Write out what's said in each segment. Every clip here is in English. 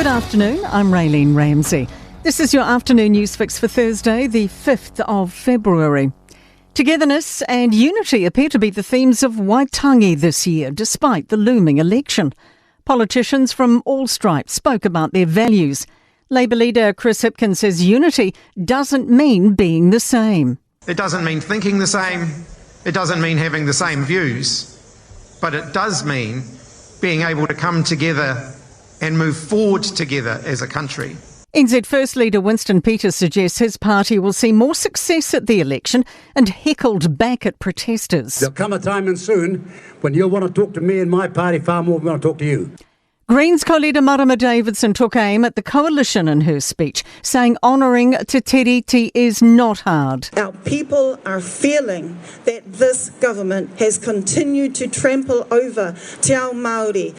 Good afternoon, I'm Raylene Ramsey. This is your afternoon news fix for Thursday, the 5th of February. Togetherness and unity appear to be the themes of Waitangi this year, despite the looming election. Politicians from all stripes spoke about their values. Labour leader Chris Hipkins says unity doesn't mean being the same. It doesn't mean thinking the same. It doesn't mean having the same views. But it does mean being able to come together and move forward together as a country. NZ First Leader Winston Peters suggests his party will see more success at the election and heckled back at protesters. There'll come a time and soon when you'll want to talk to me and my party far more than we want to talk to you. Greens co-leader Marama Davidson took aim at the coalition in her speech, saying honouring Te Tiriti is not hard. Our people are feeling that this government has continued to trample over Te Ao Māori.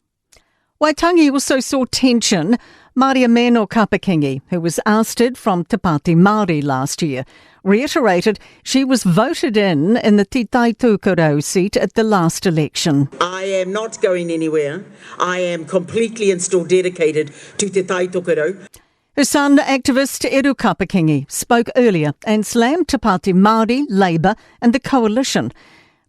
Waitangi also saw tension. Maria Meno Kapakingi, who was ousted from Te Pāti Māori last year, reiterated she was voted in the Te Tai Tūkerau seat at the last election. I am not going anywhere. I am completely and still dedicated to Te Tai Tūkerau. Her son, activist Eru Kapakingi, spoke earlier and slammed Te Pāti Māori, Labour and the coalition.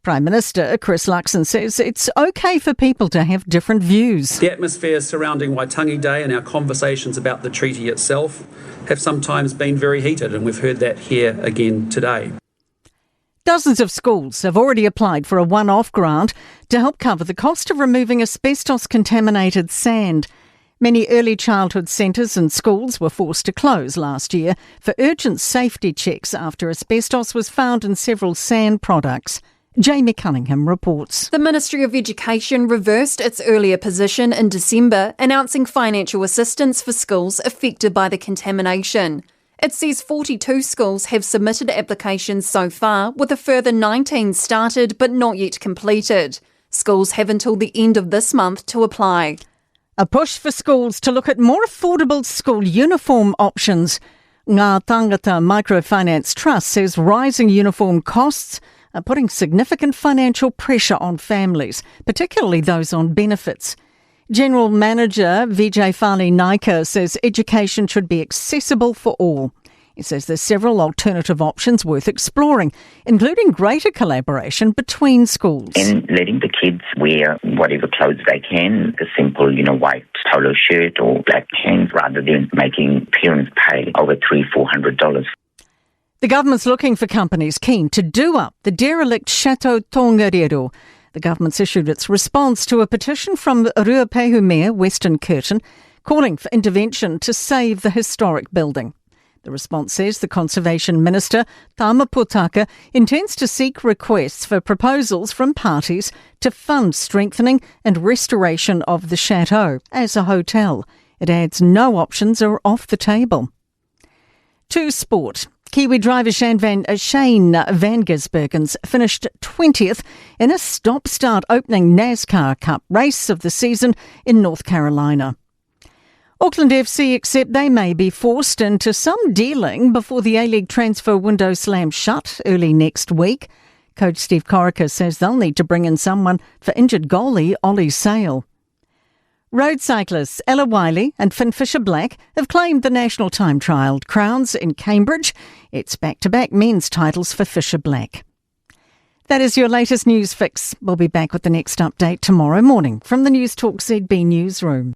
Prime Minister Chris Luxon says it's okay for people to have different views. The atmosphere surrounding Waitangi Day and our conversations about the treaty itself have sometimes been very heated, and we've heard that here again today. Dozens of schools have already applied for a one-off grant to help cover the cost of removing asbestos-contaminated sand. Many early childhood centres and schools were forced to close last year for urgent safety checks after asbestos was found in several sand products. Jamie Cunningham reports. The Ministry of Education reversed its earlier position in December, announcing financial assistance for schools affected by the contamination. It says 42 schools have submitted applications so far, with a further 19 started but not yet completed. Schools have until the end of this month to apply. A push for schools to look at more affordable school uniform options. Ngā Tangata Microfinance Trust says rising uniform costs are putting significant financial pressure on families, particularly those on benefits. General Manager Vijay Fali Naika says education should be accessible for all. He says there's several alternative options worth exploring, including greater collaboration between schools. And letting the kids wear whatever clothes they can, a simple, white polo shirt or black pants, rather than making parents pay over $300-400. The government's looking for companies keen to do up the derelict Chateau Tongariro. The government's issued its response to a petition from Ruapehu Mayor Western Curtin calling for intervention to save the historic building. The response says the Conservation Minister, Tama Potaka, intends to seek requests for proposals from parties to fund strengthening and restoration of the chateau as a hotel. It adds no options are off the table. To sport. Kiwi driver Shane Van Gisbergens finished 20th in a stop-start opening NASCAR Cup race of the season in North Carolina. Auckland FC accept they may be forced into some dealing before the A-League transfer window slams shut early next week. Coach Steve Corica says they'll need to bring in someone for injured goalie Ollie Sale. Road cyclists Ella Wiley and Finn Fisher-Black have claimed the national time trial crowns in Cambridge. It's back-to-back men's titles for Fisher-Black. That is your latest news fix. We'll be back with the next update tomorrow morning from the Newstalk ZB newsroom.